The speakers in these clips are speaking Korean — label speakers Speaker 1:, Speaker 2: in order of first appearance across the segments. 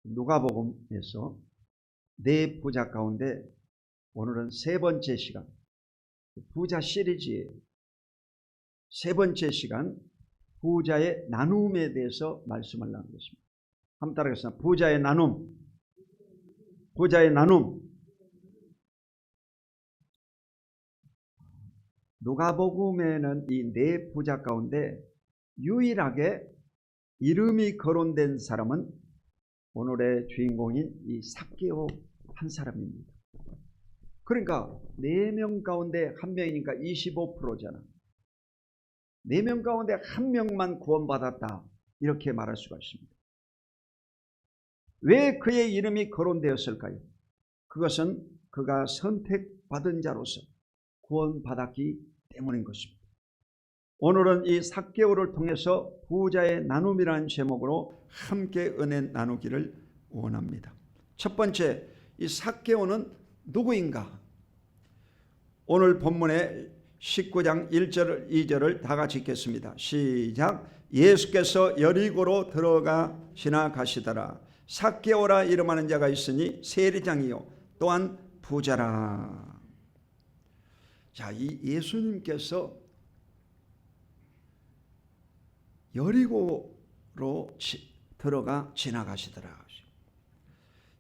Speaker 1: 누가복음에서 네 부자 가운데 오늘은 세 번째 시간, 부자 시리즈의 세 번째 시간, 부자의 나눔에 대해서 말씀을 나누겠습니다. 한번 따라하겠습니다. 부자의 나눔. 부자의 나눔. 누가복음에는 이 네 부자 가운데 유일하게 이름이 거론된 사람은 오늘의 주인공인 이 삭개오 한 사람입니다. 그러니까 4명 가운데 1명이니까 25%잖아. 4명 가운데 1명만 구원받았다, 이렇게 말할 수가 있습니다. 왜 그의 이름이 거론되었을까요? 그것은 그가 선택받은 자로서 구원받았기 때문인 것입니다. 오늘은 이 삭개오를 통해서 부자의 나눔이라는 제목으로 함께 은혜 나누기를 원합니다. 첫 번째, 이 삭개오는 누구인가? 오늘 본문의 19장 1절 2절을 다 같이 읽겠습니다. 시작. 예수께서 여리고로 들어가 지나가시더라. 삭개오라 이름하는 자가 있으니 세리장이요 또한 부자라. 자, 이 예수님께서 여리고로 들어가 지나가시더라.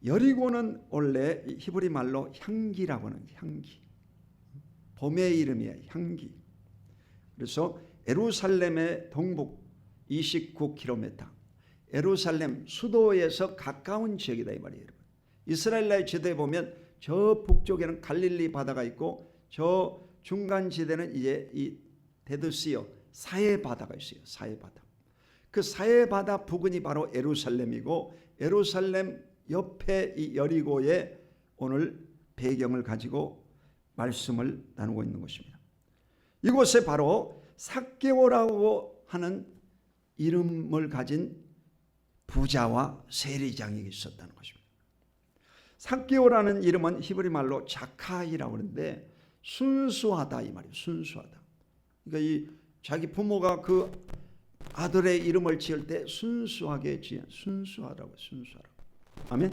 Speaker 1: 여리고는 원래 히브리 말로 향기라고 하는, 향기, 봄의 이름이에요. 향기. 그래서 예루살렘의 동북 29km, 예루살렘 수도에서 가까운 지역이다 이 말이에요. 이스라엘 나라의 지도에 보면 저 북쪽에는 갈릴리 바다가 있고 저 중간 지대는 이제 이 데드시어, 사해 바다가 있어요. 사해 바다. 그 사해 바다 부근이 바로 예루살렘이고, 예루살렘 옆에 이 여리고의 오늘 배경을 가지고 말씀을 나누고 있는 것입니다. 이곳에 바로 삭개오라고 하는 이름을 가진 부자와 세리장이 있었다는 것입니다. 삭개오라는 이름은 히브리 말로 자카이라고 하는데 순수하다 이 말이에요. 순수하다. 그러니까 이 자기 부모가 그 아들의 이름을 지을 때 순수하게 지은, 순수하라고, 순수하라고. 아멘.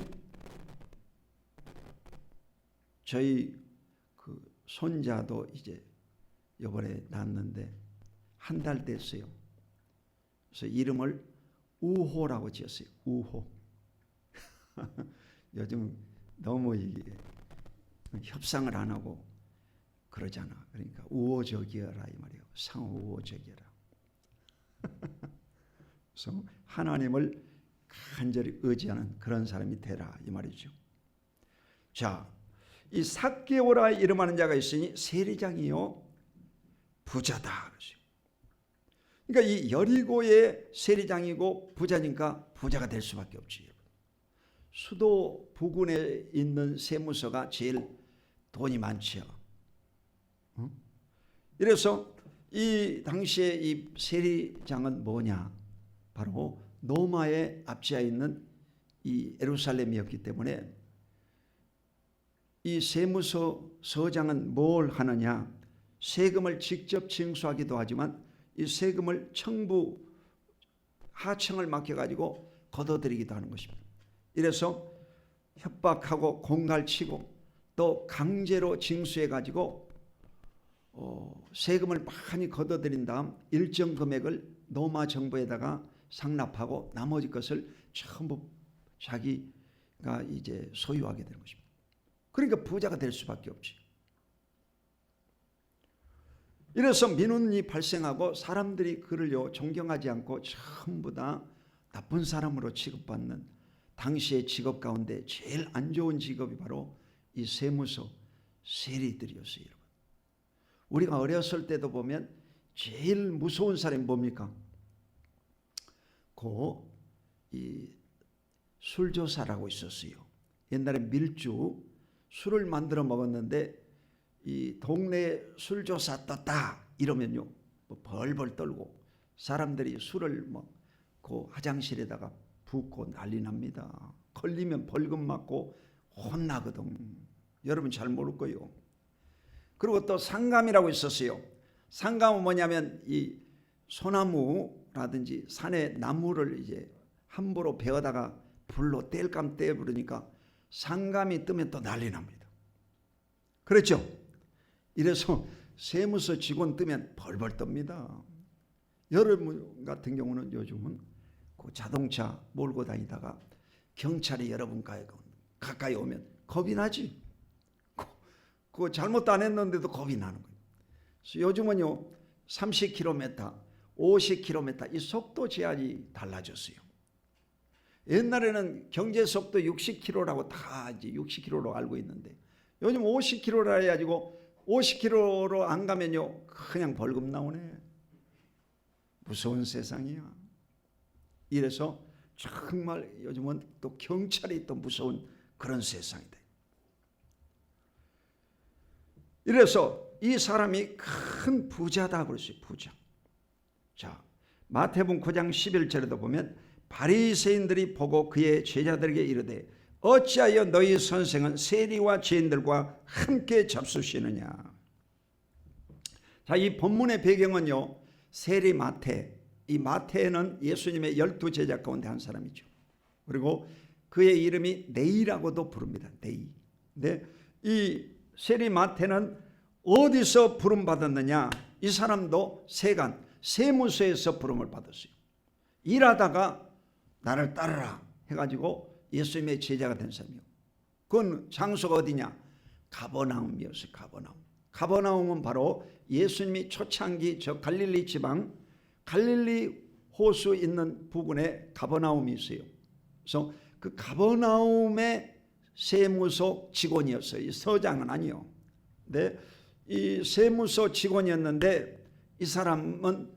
Speaker 1: 저희 그 손자도 이제 이번에 낳았는데 한 달 됐어요. 그래서 이름을 우호라고 지었어요. 우호. 요즘 너무 이게 협상을 안 하고 그러잖아. 그러니까 우호적이어라 이 말이에요. 상호 우호적이어라. 그래서 하나님을 간절히 의지하는 그런 사람이 되라 이 말이죠. 자, 이 삭개오라 이름하는 자가 있으니 세리장이요 부자다. 그러니까 이 여리고의 세리장이고 부자니까 부자가 될 수밖에 없지. 수도 부근에 있는 세무서가 제일 돈이 많죠. 이래서 이 당시에 이 세리장은 뭐냐? 바로 로마의 압지하에 있는 이 예루살렘이었기 때문에 이 세무서 서장은 뭘 하느냐? 세금을 직접 징수하기도 하지만 이 세금을 청부 하청을 맡겨가지고 걷어들이기도 하는 것입니다. 이래서 협박하고 공갈치고 또 강제로 징수해가지고 세금을 많이 걷어들인 다음 일정 금액을 로마 정부에다가 상납하고 나머지 것을 전부 자기가 이제 소유하게 되는 것입니다. 그러니까 부자가 될 수밖에 없지. 이래서 민원이 발생하고 사람들이 그를 존경하지 않고 전부 다 나쁜 사람으로 취급받는 당시의 직업 가운데 제일 안 좋은 직업이 바로 이 세무서 세리들이었어요. 여러분. 우리가 어렸을 때도 보면 제일 무서운 사람이 뭡니까? 이 술조사라고 있었어요. 옛날에 밀주, 술을 만들어 먹었는데 이 동네에 술조사 떴다 이러면요 뭐 벌벌 떨고 사람들이 술을 그 화장실에다가 붓고 난리 납니다. 걸리면 벌금 맞고 혼나거든. 여러분 잘 모를 거예요. 그리고 또 상감이라고 있었어요. 상감은 뭐냐면 이 소나무라든지 산의 나무를 이제 함부로 베어다가 불로 땔감 떼버리니까 상감이 뜨면 또 난리 납니다. 그렇죠? 이래서 세무서 직원 뜨면 벌벌 떱니다. 여러분 같은 경우는 요즘은 그 자동차 몰고 다니다가 경찰이 여러분 가까이 오면 겁이 나지. 그 잘못도 안 했는데도 겁이 나는 거예요. 그래서 요즘은요 30km, 50km 이 속도 제한이 달라졌어요. 옛날에는 경제 속도 60km라고 다 이제 60km로 알고 있는데 요즘 50km라 해가지고 50km로 안 가면요 그냥 벌금 나오네. 무서운 세상이야. 이래서 정말 요즘은 또 경찰이 또 무서운 그런 세상이다. 이래서 이 사람이 큰 부자다 그랬어요. 부자. 자, 마태복음 9장 11절에도 보면 바리새인들이 보고 그의 제자들에게 이르되 어찌하여 너희 선생은 세리와 죄인들과 함께 잡수시느냐. 자, 이 본문의 배경은요 세리 마태. 이 마태는 예수님의 12제자 가운데 한 사람이죠. 그리고 그의 이름이 네이라고도 부릅니다. 네이. 근데 이 세리 마태는 어디서 부름 받았느냐? 이 사람도 세관, 세무서에서 부름을 받았어요. 일하다가 나를 따르라 해가지고 예수님의 제자가 된 사람이요. 그건 장소가 어디냐? 가버나움이었어요. 가버나움은 바로 예수님이 초창기 저 갈릴리 지방 갈릴리 호수 있는 부분에 가버나움이 있어요. 그래서 그 가버나움의 세무서 직원이었어요. 이 서장은 아니요. 근데 이 세무서 직원이었는데 이 사람은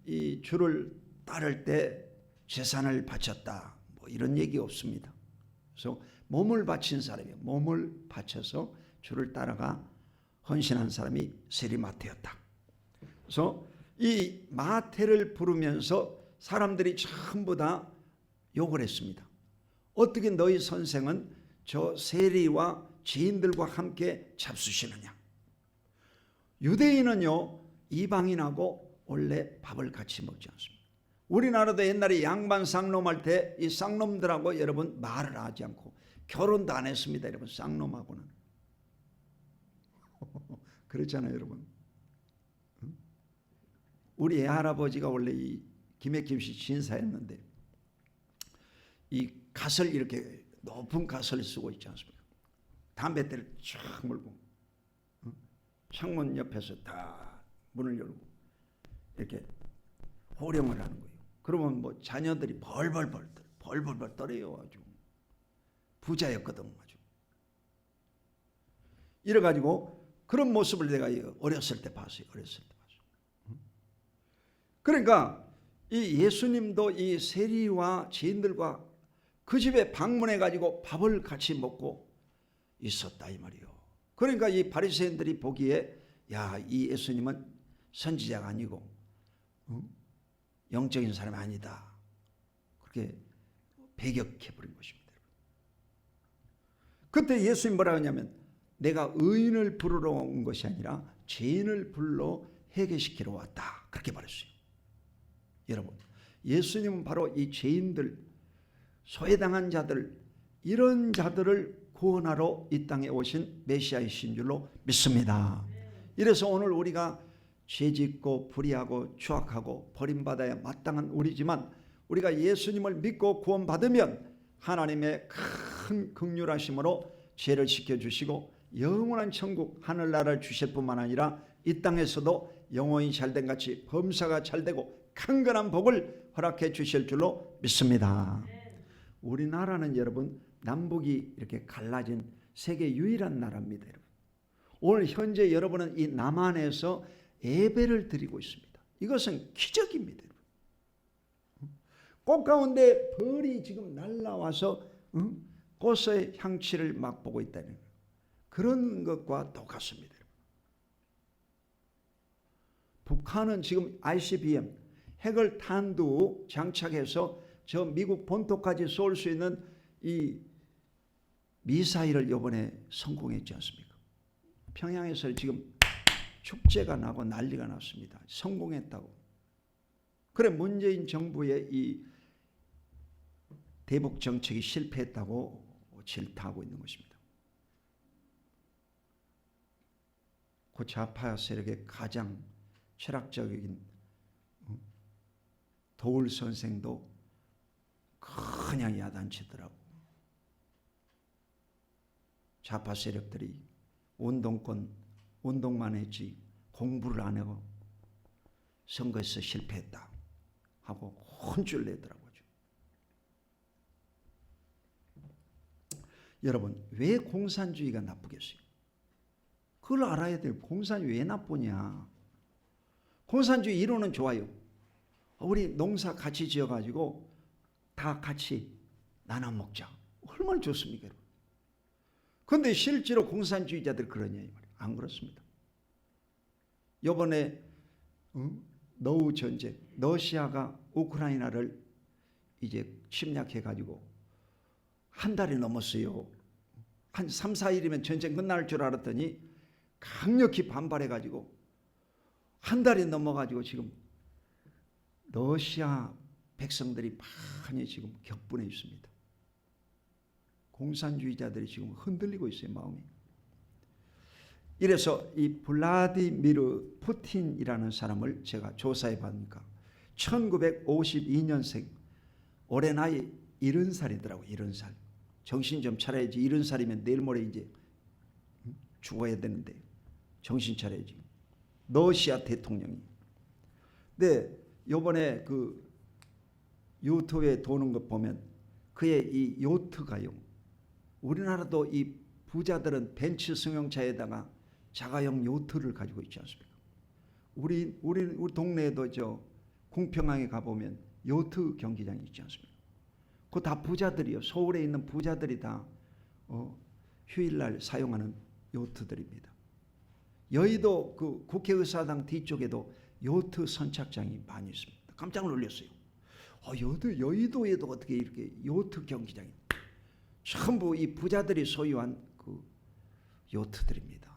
Speaker 1: 이 주를 따를 때 재산을 바쳤다. 뭐 이런 얘기 없습니다. 그래서 몸을 바친 사람이에요. 몸을 바쳐서 주를 따라가 헌신한 사람이 세리 마태였다. 그래서 이 마태를 부르면서 사람들이 전부 다 욕을 했습니다. 어떻게 너희 선생은 저 세리와 죄인들과 함께 잡수시느냐. 유대인은요 이방인하고 원래 밥을 같이 먹지 않습니다. 우리나라도 옛날에 양반 쌍놈할 때 이 쌍놈들하고 여러분 말을 하지 않고 결혼도 안 했습니다. 여러분 쌍놈하고는 그렇잖아요. 여러분 우리 애할아버지가 원래 이 김해김씨 진사였는데 이 갓을 이렇게 높은 갓을 쓰고 있지 않습니까? 담뱃대를 쫙 물고 창문 옆에서 다 문을 열고 이렇게 호령을 하는 거예요. 그러면 뭐 자녀들이 벌벌 떨어요. 아주 부자였거든. 아주 이래가지고 그런 모습을 내가 어렸을 때 봤어요. 그러니까 이 예수님도 이 세리와 죄인들과 그 집에 방문해 가지고 밥을 같이 먹고 있었다 이 말이요. 그러니까 이 바리새인들이 보기에 야, 이 예수님은 선지자가 아니고 영적인 사람이 아니다. 그렇게 배격해 버린 것입니다. 그때 예수님 뭐라고 하냐면 내가 의인을 부르러 온 것이 아니라 죄인을 불러 해결시키러 왔다. 그렇게 말했어요. 여러분, 예수님은 바로 이 죄인들, 소외당한 자들, 이런 자들을 구원하러 이 땅에 오신 메시아이신 줄로 믿습니다. 이래서 오늘 우리가 죄짓고 불의하고 추악하고 버림받아야 마땅한 우리지만 우리가 예수님을 믿고 구원받으면 하나님의 큰 긍휼하심으로 죄를 씻겨주시고 영원한 천국 하늘나라를 주실 뿐만 아니라 이 땅에서도 영혼이 잘된 같이 범사가 잘되고 강건한 복을 허락해 주실 줄로 믿습니다. 우리나라는 여러분 남북이 이렇게 갈라진 세계 유일한 나라입니다. 여러분. 오늘 현재 여러분은 이 남한에서 예배를 드리고 있습니다. 이것은 기적입니다. 꽃 가운데 벌이 지금 날라와서 꽃의 향취를 맛보고 있다는 거예요. 그런 것과 똑같습니다. 북한은 지금 ICBM 핵을 탄두 장착해서 저 미국 본토까지 쏠 수 있는 이 미사일을 이번에 성공했지 않습니까? 평양에서 지금 축제가 나고 난리가 났습니다. 성공했다고. 그래 문재인 정부의 이 대북 정책이 실패했다고 질타하고 있는 것입니다. 그 좌파 세력의 가장 철학적인 도울 선생도 그냥 야단치더라고. 좌파 세력들이 운동만 했지 공부를 안 하고 선거에서 실패했다 하고 혼쭐 내더라고요. 여러분, 왜 공산주의가 나쁘겠어요? 그걸 알아야 돼요. 공산주의 왜 나쁘냐? 공산주의 이론은 좋아요. 우리 농사 같이 지어가지고 다 같이 나눠 먹자. 얼마나 좋습니까? 그런데 실제로 공산주의자들 그러냐? 안 그렇습니다. 이번에 노후 전쟁, 러시아가 우크라이나를 이제 침략해가지고 한 달이 넘었어요. 한 3, 4일이면 전쟁 끝날 줄 알았더니 강력히 반발해가지고 한 달이 넘어가지고 지금 러시아 백성들이 많이 지금 격분해 있습니다. 공산주의자들이 지금 흔들리고 있어요, 마음이. 이래서 이 블라디미르 푸틴이라는 사람을 제가 조사해 보니까 1952년생, 올해 나이 70살이더라고요. 70살. 정신 좀 차려야지. 70살이면 내일 모레 이제 죽어야 되는데 정신 차려야지. 러시아 대통령이. 근데 요번에 그 유튜브에 도는 것 보면 그의 이 요트가요. 우리나라도 이 부자들은 벤츠 승용차에다가 자가용 요트를 가지고 있지 않습니까? 우리 동네에도 저 궁평항에 가보면 요트 경기장이 있지 않습니까? 그거 다 부자들이요. 서울에 있는 부자들이 다 휴일날 사용하는 요트들입니다. 여의도 그 국회의사당 뒤쪽에도 요트 선착장이 많이 있습니다. 깜짝 놀랐어요. 여의도에도 어떻게 이렇게 요트 경기장이 전부 이 부자들이 소유한 그 요트들입니다.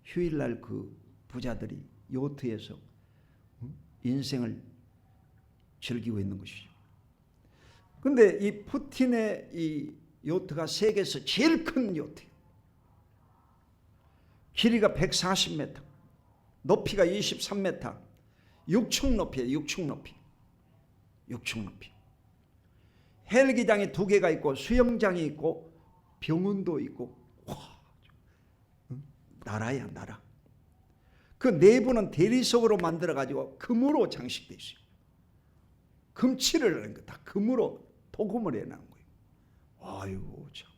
Speaker 1: 휴일날 그 부자들이 요트에서 인생을 즐기고 있는 것이죠. 근데 이 푸틴의 이 요트가 세계에서 제일 큰 요트예요. 길이가 140m, 높이가 23m, 6층 높이에요. 6층 높이. 6층 높이. 헬기장이 2개가 있고 수영장이 있고 병원도 있고, 와, 나라야 나라. 그 내부는 대리석으로 만들어가지고 금으로 장식돼 있어요. 금칠을 하는 거 다 금으로 도금을 해놓은 거예요. 아이고 참.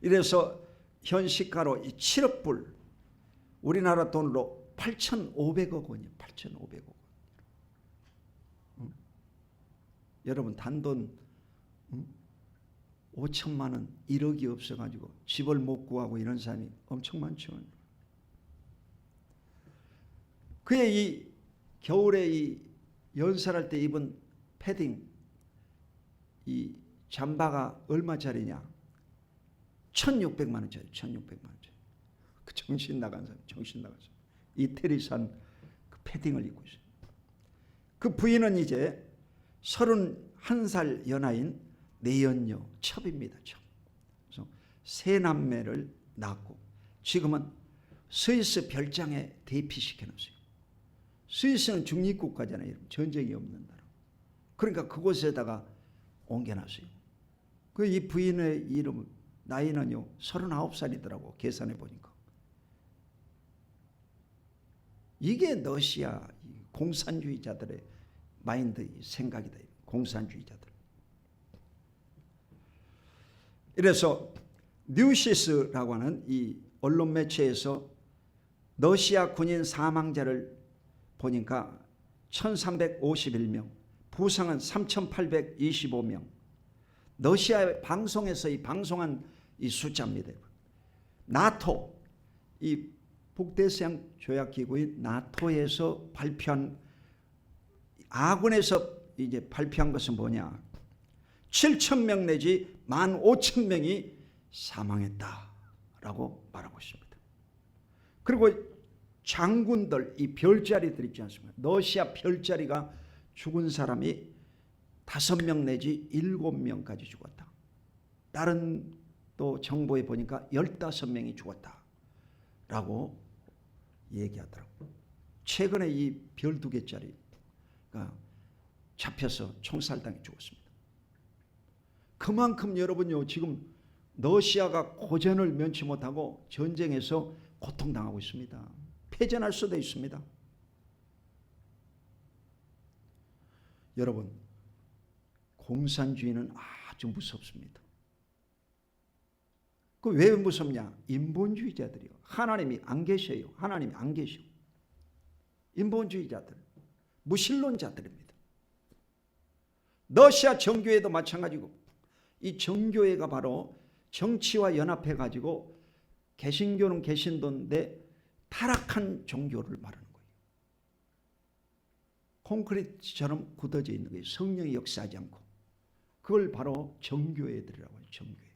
Speaker 1: 이래서 현 시가로 이 7억 불, 우리나라 돈으로 8,500억 원이에요. 8,500억 원. 여러분 단돈 5천만 원, 1억이 없어가지고 집을 못 구하고 이런 사람이 엄청 많죠. 그의 이 겨울에 이 연설할 때 입은 패딩, 이 잠바가 얼마짜리냐? 1,600만 원짜리, 1,600만 원짜리. 그 정신 나간 사람, 정신 나간 사람. 이태리 산 그 패딩을 입고 있어요. 그 부인은 이제 31살 연하인 내연녀 첩입니다. 첩. 그래서 세 남매를 낳고 지금은 스위스 별장에 대피시켜놨어요. 스위스는 중립국가잖아요. 전쟁이 없는 나라. 그러니까 그곳에다가 옮겨놨어요. 그 이 부인의 이름 나이는요 39살이더라고 계산해 보니까. 이게 러시아 공산주의자들의 마인드 생각이다. 공산주의자들. 이래서 뉴시스라고 하는 이 언론 매체에서 러시아 군인 사망자를 보니까 1,351명, 부상은 3,825명. 러시아 방송에서 이 방송한 이 숫자입니다. 나토, 이 북대서양 조약기구인 나토에서 발표한, 아군에서 이제 발표한 것은 뭐냐? 7,000명 내지 15,000명이 사망했다라고 말하고 있습니다. 그리고 장군들, 이 별자리들 있지 않습니까? 러시아 별자리가 죽은 사람이 5명 내지 7명까지 죽었다. 다른 또 정보에 보니까 15명이 죽었다라고 얘기하더라고요. 최근에 이 별 2개짜리가 잡혀서 총살당해 죽었습니다. 그만큼 여러분요, 지금 러시아가 고전을 면치 못하고 전쟁에서 고통당하고 있습니다. 패전할 수도 있습니다. 여러분, 공산주의는 아주 무섭습니다. 그 왜 무섭냐? 인본주의자들이요. 하나님이 안 계셔요. 하나님이 안 계셔. 인본주의자들, 무신론자들입니다. 러시아 정교회도 마찬가지고, 이 정교회가 바로 정치와 연합해가지고 개신교는 개신도인데 타락한 종교를 말하는 거예요. 콘크리트처럼 굳어져 있는 거예요. 성령이 역사하지 않고. 그걸 바로 정교회들이라고 해요. 정교회.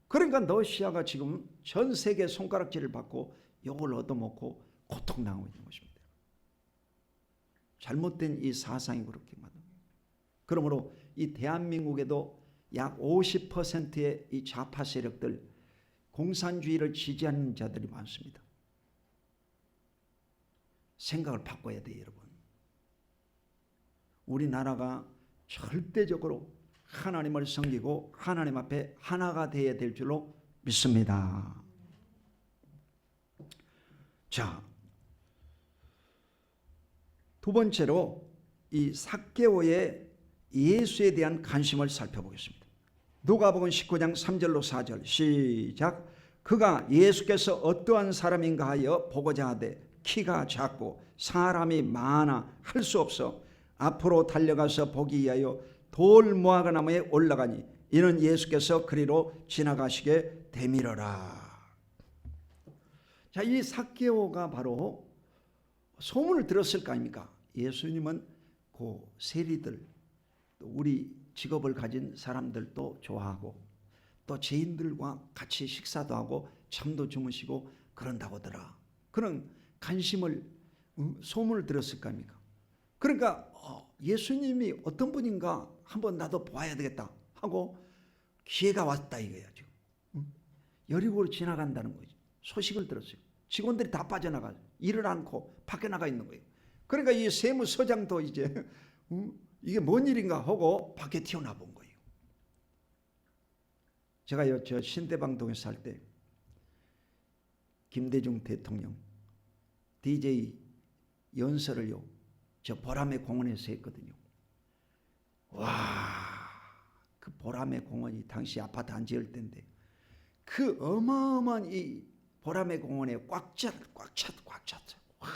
Speaker 1: 그러니까 러시아가 지금 전 세계 손가락질을 받고 욕을 얻어먹고 고통당하고 있는 것입니다. 잘못된 이 사상이 그렇게 만든 거예요. 그러므로 이 대한민국에도 약 50%의 이 좌파 세력들, 공산주의를 지지하는 자들이 많습니다. 생각을 바꿔야 돼요, 여러분. 우리나라가 절대적으로 하나님을 섬기고 하나님 앞에 하나가 되어야 될 줄로 믿습니다. 자, 두 번째로 이 삭개오의 예수에 대한 관심을 살펴보겠습니다. 누가복음 19장 3절로 4절 시작. 그가 예수께서 어떠한 사람인가 하여 보고자 하되 키가 작고 사람이 많아 할 수 없어 앞으로 달려가서 보기 위하여 돌 무화과 나무에 올라가니 이는 예수께서 그리로 지나가시게 되밀어라. 자, 이 삭개오가 바로 소문을 들었을 거 아닙니까? 예수님은 그 세리들, 또 우리 직업을 가진 사람들도 좋아하고 또 죄인들과 같이 식사도 하고 잠도 주무시고 그런다고더라. 그런 관심을 소문을 들었을 거 아닙니까? 그러니까 예수님이 어떤 분인가 한번 나도 봐야 되겠다 하고 기회가 왔다 이거야. 지금 여리고로 지나간다는 거지. 소식을 들었어요. 직원들이 다 빠져나가 일을 않고 밖에 나가 있는 거예요. 그러니까 이 세무서장도 이제 이게 뭔 일인가 하고 밖에 튀어나온 거예요. 제가요, 저 신대방동에 살 때 김대중 대통령 DJ 연설을요, 저 보라매 공원에서 했거든요. 와, 그 보라매 공원이 당시 아파트 안 지을 때인데 그 어마어마한 이 보라매 공원에 꽉 찼어. 와,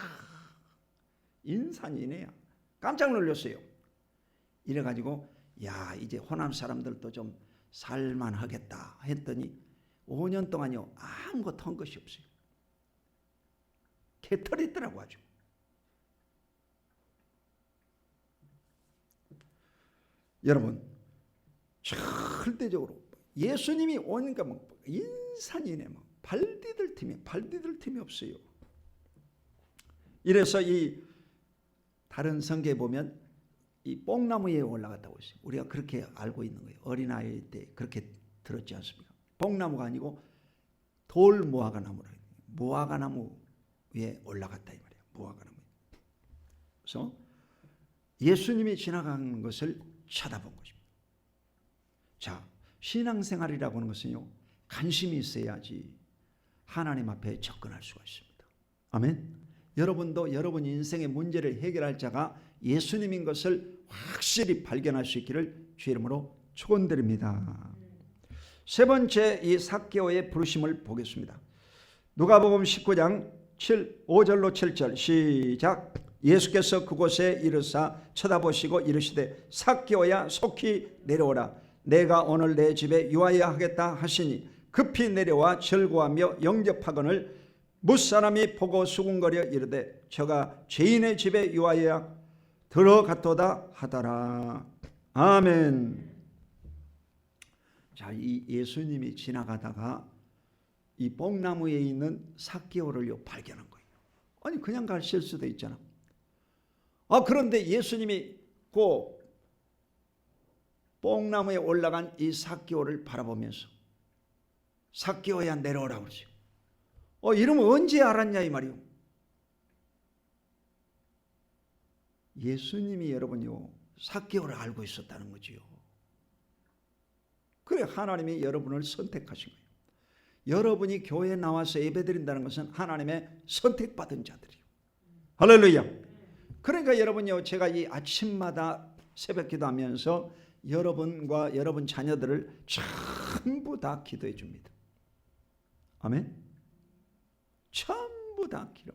Speaker 1: 인산이네요. 깜짝 놀랐어요. 이래가지고 야, 이제 호남 사람들도 좀 살만하겠다 했더니 5년 동안요 아무것도 한 것이 없어요. 개털있더라고 아주. 여러분, 절대적으로 예수님이 오니까 막 인산이네, 막 발디딜 틈이 없어요. 이래서 이 다른 성경에 보면 이 뽕나무 위에 올라갔다고 했어요. 우리가 그렇게 알고 있는 거예요. 어린아이 때 그렇게 들었지 않습니까? 뽕나무가 아니고 돌 무화과나무라. 무화과나무 위에 올라갔다 이 말이에요. 무화과나무. 그래서 예수님이 지나가는 것을 쳐다본 것입니다. 자, 신앙생활이라고 하는 것은요, 관심이 있어야지 하나님 앞에 접근할 수가 있습니다. 아멘. 여러분도 여러분 인생의 문제를 해결할 자가 예수님인 것을 확실히 발견할 수 있기를 주의 이름으로 축원드립니다. 세 번째, 이 삭개오의 부르심을 보겠습니다. 누가복음 19장 5절로 7절 시작. 예수께서 그곳에 이르사 쳐다보시고 이르시되 삭개오야 속히 내려오라. 내가 오늘 내 집에 유하여 하겠다 하시니 급히 내려와 절구하며 영접하거늘 무사람이 보고 수군거려 이르되 저가 죄인의 집에 유하여 들어갔도다 하더라. 아멘. 자, 이 예수님이 지나가다가 이 뽕나무에 있는 삭개오를요 발견한 거예요. 아니 그냥 가실 수도 있잖아. 그런데 예수님이 그 뽕나무에 올라간 이 삭개오를 바라보면서 삭개오야 내려오라 그러죠. 이러면 언제 알았냐 이 말이요. 예수님이 여러분요 삭개오를 알고 있었다는 거지요. 그래 하나님이 여러분을 선택하신 거예요. 여러분이 교회에 나와서 예배드린다는 것은 하나님의 선택받은 자들이요. 할렐루야. 그러니까 여러분요 제가 이 아침마다 새벽 기도하면서 여러분과 여러분 자녀들을 전부 다 기도해 줍니다. 아멘. 전부 다 기름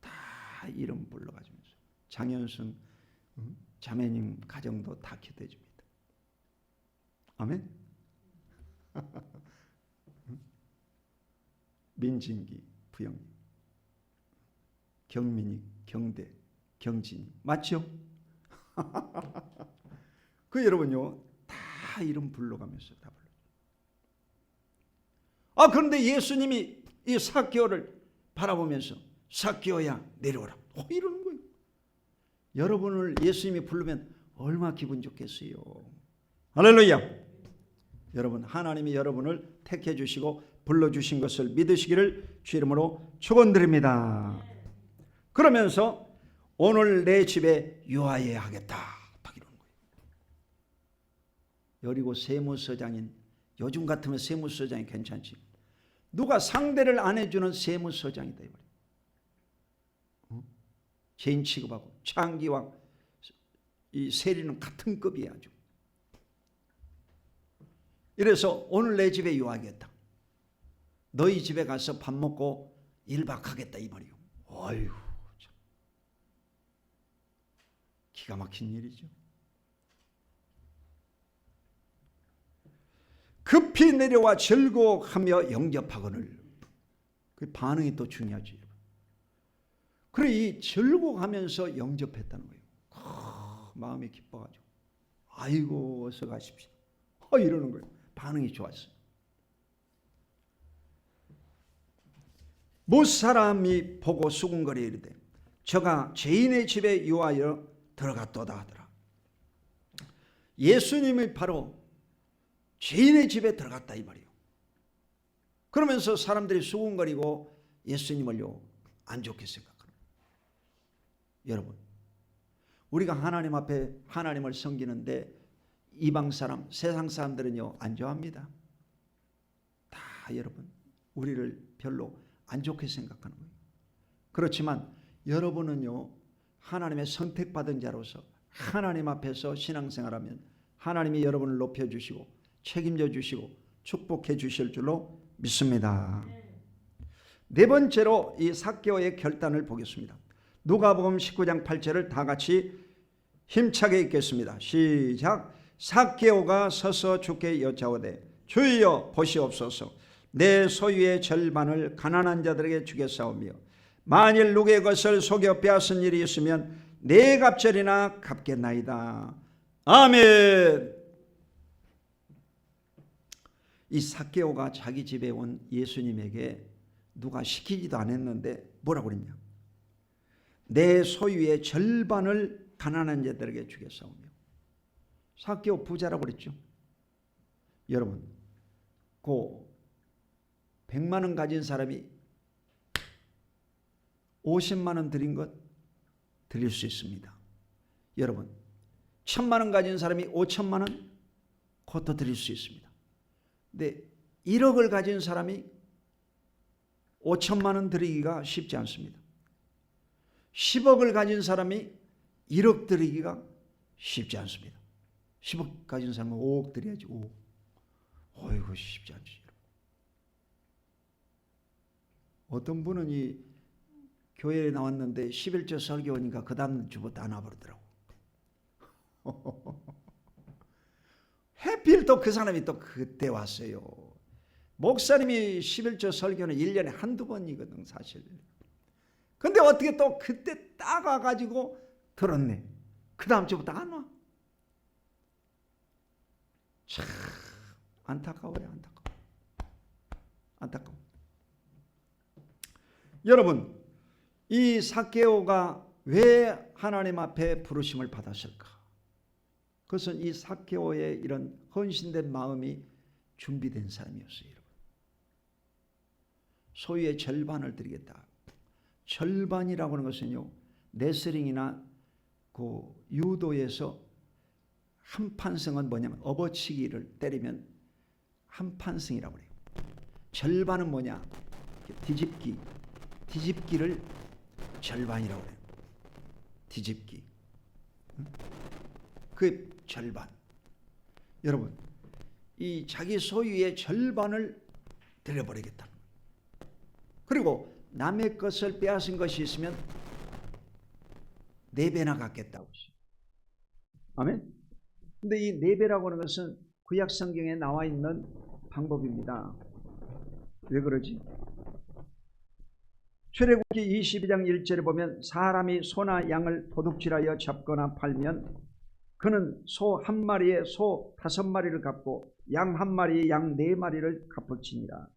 Speaker 1: 다 이름 불러가지면서 장현순 자매님 가정도 다 기도해 줍니다. 아멘. 민진기 부영님, 경민이, 경대, 경진이 맞죠? 그 여러분요 다 이름 불러가면서 다 불러. 그런데 예수님이 이 삭개오를 바라보면서 삭개오야 내려오라 이러는 거예요. 여러분을 예수님이 부르면 얼마나 기분 좋겠어요. 할렐루야. 여러분 하나님이 여러분을 택해 주시고 불러주신 것을 믿으시기를 주 이름으로 축원드립니다. 그러면서 오늘 내 집에 유하여야 하겠다 딱 이러는 거예요. 여리고 세무서장인 요즘 같으면 세무서장이 괜찮지. 누가 상대를 안 해주는 세무서장이다 이 말이에요. 죄인 취급하고 창기와 이 세리는 같은 급이야 아주. 이래서 오늘 내 집에 유하겠다. 너희 집에 가서 밥 먹고 1박 하겠다 이 말이에요. 어휴, 참. 기가 막힌 일이죠. 급히 내려와 즐거워하며 영접하거늘. 그 반응이 또 중요하지. 그래 이 즐거워하면서 영접했다는 거예요. 마음이 기뻐가지고 아이고 어서 가십시오. 이러는 거예요. 반응이 좋았어요. 못 사람이 보고 수군거려 이르되 저가 죄인의 집에 유하여 들어갔도다 하더라. 예수님이 바로 죄인의 집에 들어갔다 이 말이에요. 그러면서 사람들이 수군거리고 예수님을요 안 좋게 생각하는 거예요. 여러분 우리가 하나님 앞에 하나님을 섬기는데 이방 사람 세상 사람들은요 안 좋아합니다. 다 여러분 우리를 별로 안 좋게 생각하는 거예요. 그렇지만 여러분은요 하나님의 선택받은 자로서 하나님 앞에서 신앙생활하면 하나님이 여러분을 높여주시고 책임져 주시고 축복해 주실 줄로 믿습니다. 네 번째로 이 삭개오의 결단을 보겠습니다. 누가복음 19장 8절을 다 같이 힘차게 읽겠습니다. 시작. 삭개오가 서서 주께 여짜오되 주여 보시옵소서 내 소유의 절반을 가난한 자들에게 주겠사오며 만일 누구의 것을 속여 빼앗은 일이 있으면 네 갑절이나 갚겠나이다. 아멘. 이 삭개오가 자기 집에 온 예수님에게 누가 시키지도 않았는데 뭐라고 그랬냐. 내 소유의 절반을 가난한 자들에게 주겠사오며. 삭개오 부자라고 그랬죠. 여러분 그 100만 원 가진 사람이 50만 원 드린 것 드릴 수 있습니다. 여러분 1000만 원 가진 사람이 5천만 원 그것도 드릴 수 있습니다. 근데 1억을 가진 사람이 5천만 원 드리기가 쉽지 않습니다. 10억을 가진 사람이 1억 드리기가 쉽지 않습니다. 10억 가진 사람은 5억 드려야지. 5억. 어이구 쉽지 않지. 어떤 분은 이 교회에 나왔는데 11조 설교하니까 그 다음 주부터 안 와버리더라고. 해필 또 그 사람이 또 그때 왔어요. 목사님이 11조 설교는 1년에 한두 번이거든 사실. 근데 어떻게 또 그때 딱 와가지고 들었네. 그 다음 주부터 안 와. 참 안타까워요. 안타까워. 여러분 이 삭개오가 왜 하나님 앞에 부르심을 받았을까? 그것은 이 삭개오의 이런 헌신된 마음이 준비된 사람이었어요. 여러분. 소유의 절반을 드리겠다. 절반이라고 하는 것은요, 레슬링이나 그 유도에서 한 판승은 뭐냐면 업어치기를 때리면 한 판승이라고 그래요. 절반은 뭐냐? 뒤집기를 절반이라고 그래요. 뒤집기. 그 절반. 여러분, 이 자기 소유의 절반을 드려버리겠다. 그리고 남의 것을 빼앗은 것이 있으면 4배나 갚겠다고. 아멘. 근데 이 4배라고 하는 것은 구약 성경에 나와 있는 방법입니다. 왜 그러지? 출애굽기 22장 1절에 보면 사람이 소나 양을 도둑질하여 잡거나 팔면 그는 소 한 마리에 소 5마리를 갚고 양 한 마리에 양 4마리를 갚을지니라.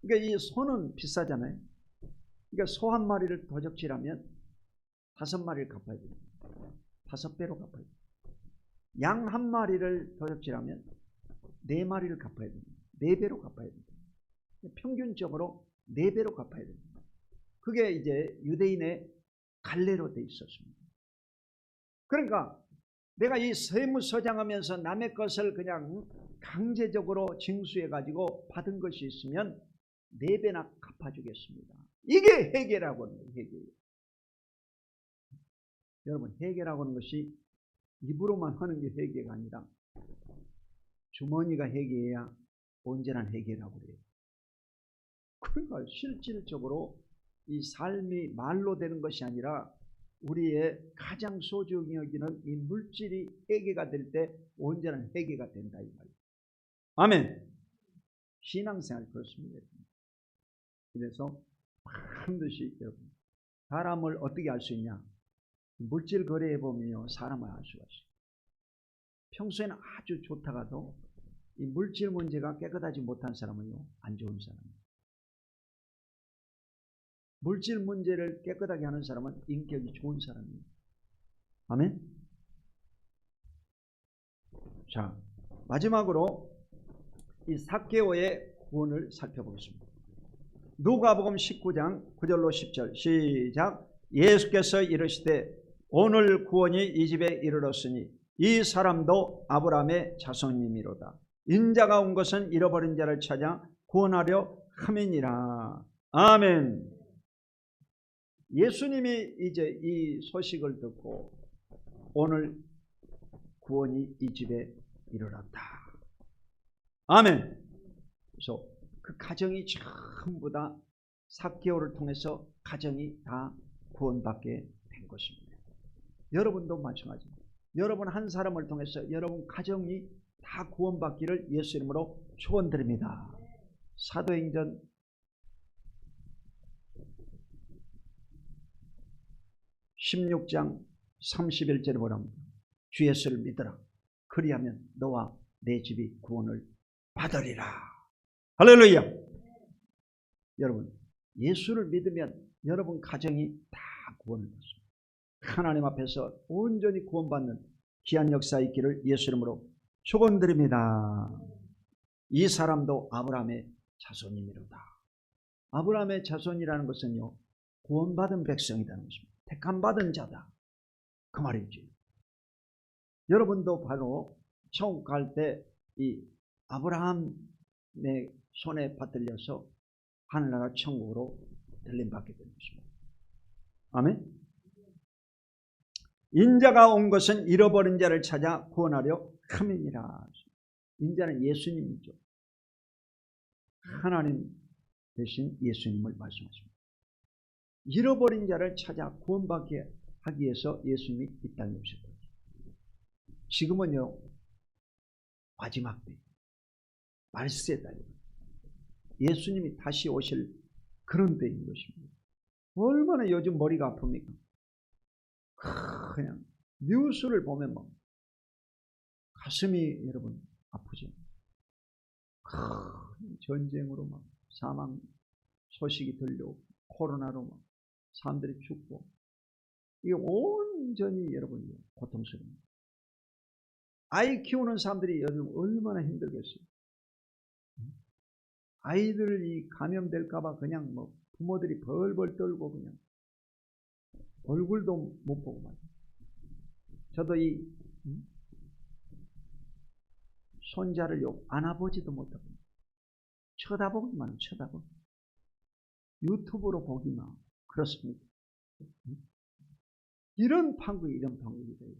Speaker 1: 그러니까 이 소는 비싸잖아요. 그러니까 소 한 마리를 도적질하면 5마리를 갚아야 됩니다. 5배로 갚아야 됩니다. 양 한 마리를 도적질하면 4마리를 갚아야 됩니다. 4배로 갚아야 됩니다. 평균적으로 4배로 갚아야 됩니다. 그게 이제 유대인의 관례로 돼 있었습니다. 그러니까 내가 이 세무서장하면서 남의 것을 그냥 강제적으로 징수해가지고 받은 것이 있으면 4배나 갚아주겠습니다. 이게 회개라고 하는 거예요. 회개. 여러분, 회개라고 하는 것이 입으로만 하는 게 회개가 아니라 주머니가 회개해야 온전한 회개라고 그래요. 그러니까 실질적으로 이 삶이 말로 되는 것이 아니라 우리의 가장 소중히 여기는 이 물질이 회개가 될 때 온전한 회개가 된다 이 말이에요. 아멘. 신앙생활 그렇습니다. 그래서 반드시 여러분, 사람을 어떻게 알 수 있냐? 물질 거래해 보면요, 사람을 알 수가 있어요. 평소에는 아주 좋다가도 이 물질 문제가 깨끗하지 못한 사람은요, 안 좋은 사람이에요. 물질 문제를 깨끗하게 하는 사람은 인격이 좋은 사람이에요. 아멘. 자, 마지막으로 이 삭개오의 구원을 살펴보겠습니다. 누가복음 19장 9절로 10절 시작. 예수께서 이르시되 오늘 구원이 이 집에 이르렀으니 이 사람도 아브라함의 자손이미로다. 인자가 온 것은 잃어버린 자를 찾아 구원하려 함이니라. 아멘. 예수님이 이제 이 소식을 듣고 오늘 구원이 이 집에 이르렀다. 아멘. 그래서 그 가정이 전부 다 삭개오를 통해서 가정이 다 구원받게 된 것입니다. 여러분도 마찬가지입니다. 여러분 한 사람을 통해서 여러분 가정이 다 구원받기를 예수 이름으로 축원드립니다. 사도행전 16장 31절에 뭐랍니까? 주 예수를 믿어라. 그리하면 너와 내 집이 구원을 받으리라. 할렐루야. 여러분, 예수를 믿으면 여러분 가정이 다 구원을 받습니다. 하나님 앞에서 온전히 구원받는 귀한 역사 있기를 예수 이름으로 축원드립니다. 이 사람도 아브라함의 자손이미로다. 아브라함의 자손이라는 것은요, 구원받은 백성이라는 것입니다. 택함받은 자다. 그 말이지. 여러분도 바로 천국 갈 때 이 아브라함의 손에 받들려서 하늘나라 천국으로 들림받게 되는 것입니다. 아멘. 인자가 온 것은 잃어버린 자를 찾아 구원하려 함이니라. 인자는 예수님이죠. 하나님 대신 예수님을 말씀하십니다. 잃어버린 자를 찾아 구원받게 하기 위해서 예수님이 이 땅에 오셨다. 지금은요, 마지막 때, 말세 달입니다. 예수님이 다시 오실 그런 때인 것입니다. 얼마나 요즘 머리가 아픕니까? 그냥 뉴스를 보면 막 가슴이 여러분 아프죠. 전쟁으로 막 사망 소식이 들려오고 코로나로 막 사람들이 죽고, 이게 온전히 여러분이 고통스럽습니다. 아이 키우는 사람들이 요즘 얼마나 힘들겠어요. 아이들이 감염될까봐 그냥 뭐 부모들이 벌벌 떨고 그냥 얼굴도 못 보고 말이에요. 저도 이 손자를 안아보지도 못하고 쳐다보기만 쳐다보고 유튜브로 보기만 그렇습니다. 이런 판국이 돼요.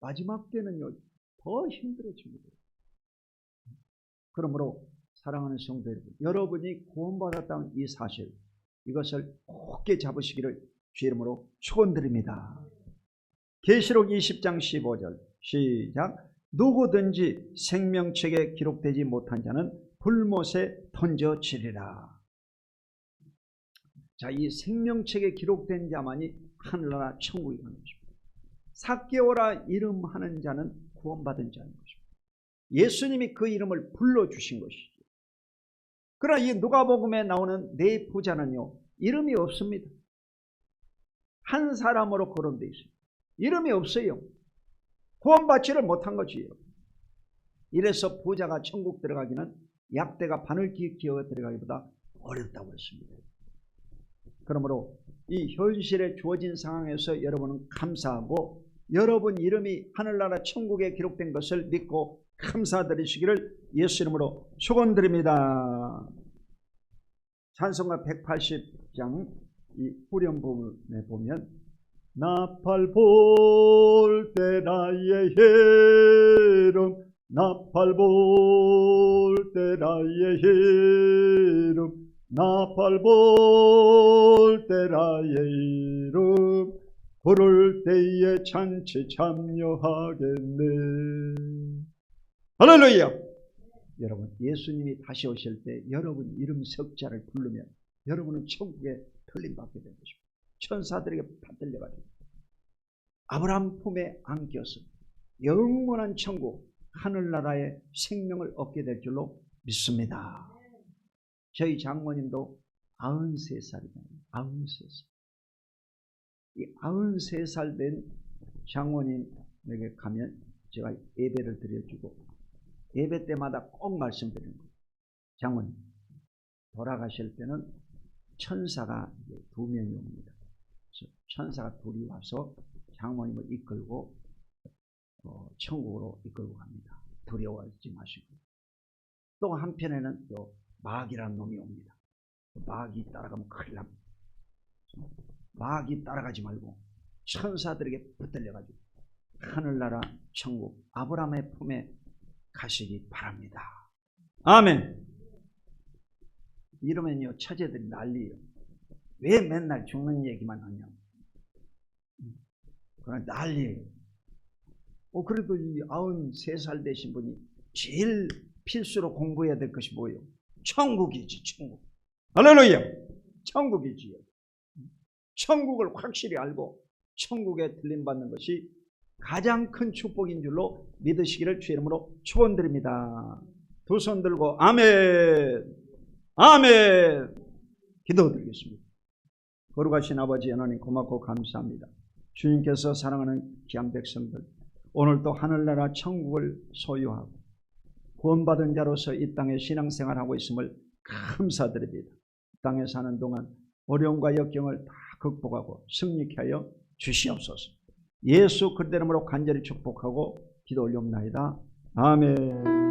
Speaker 1: 마지막 때는요 더 힘들어집니다. 그러므로 사랑하는 성도 여러분, 여러분이 구원받았다는 이 사실, 이것을 굳게 잡으시기를 주 이름으로 축원드립니다. 계시록 20장 15절 시작. 누구든지 생명책에 기록되지 못한 자는 불못에 던져지리라. 자, 이 생명책에 기록된 자만이 하늘나라 천국에 가는 것입니다. 삭개오라 이름하는 자는 구원받은 자인 것입니다. 예수님이 그 이름을 불러주신 것이죠. 그러나 이 누가복음에 나오는 네 부자는요 이름이 없습니다. 한 사람으로 거론되어 있습니다. 이름이 없어요. 구원받지를 못한 것이에요. 이래서 부자가 천국 들어가기는 약대가 바늘 기어 들어가기보다 어렵다고 했습니다. 그러므로 이 현실에 주어진 상황에서 여러분은 감사하고 여러분 이름이 하늘나라 천국에 기록된 것을 믿고 감사드리시기를 예수 이름으로 축원드립니다. 찬송가 180장 이 후렴부분에 보면 나팔 불 때 나의 이름, 나팔 불 때 나의 이름, 나팔 불 때 나의 이름, 부를 때에 잔치 참여하겠네. 할렐루야. 여러분, 예수님이 다시 오실 때 여러분 이름 석자를 부르면 여러분은 천국에 틀림받게 된 것입니다. 천사들에게 받들려가지고 아브라함 품에 안겨서 영원한 천국 하늘나라의 생명을 얻게 될 줄로 믿습니다. 저희 장모님도 93살이잖아요. 93살. 이 93살 된 장모님에게 가면 제가 예배를 드려주고 예배 때마다 꼭 말씀드리는 거예요. 장모님, 돌아가실 때는 천사가 2명이 옵니다. 천사가 2이 와서 장모님을 이끌고 천국으로 이끌고 갑니다. 두려워하지 마시고. 또 한편에는 또 마귀라는 놈이 옵니다. 마귀 따라가면 큰일 납니다. 마귀 따라가지 말고 천사들에게 붙들려가지고 하늘나라 천국 아브라함의 품에 가시기 바랍니다. 아멘. 이러면요 처제들이 난리예요. 왜 맨날 죽는 얘기만 하냐고. 그런 난리예요. 그래도 이 93살 되신 분이 제일 필수로 공부해야 될 것이 뭐예요? 천국이지, 천국. 할렐루야. 천국이지요. 천국을 확실히 알고 천국에 들림받는 것이 가장 큰 축복인 줄로 믿으시기를 주 이름으로 축원드립니다. 두 손 들고 아멘, 아멘. 기도드리겠습니다. 거룩하신 아버지 하나님 고맙고 감사합니다. 주님께서 사랑하는 귀한 백성들, 오늘도 하늘나라 천국을 소유하고 구원받은 자로서 이 땅에 신앙생활하고 있음을 감사드립니다. 땅에 사는 동안 어려움과 역경을 다 극복하고 승리케 하여 주시옵소서. 예수 그리스도 이름으로 간절히 축복하고 기도 올리옵나이다. 아멘.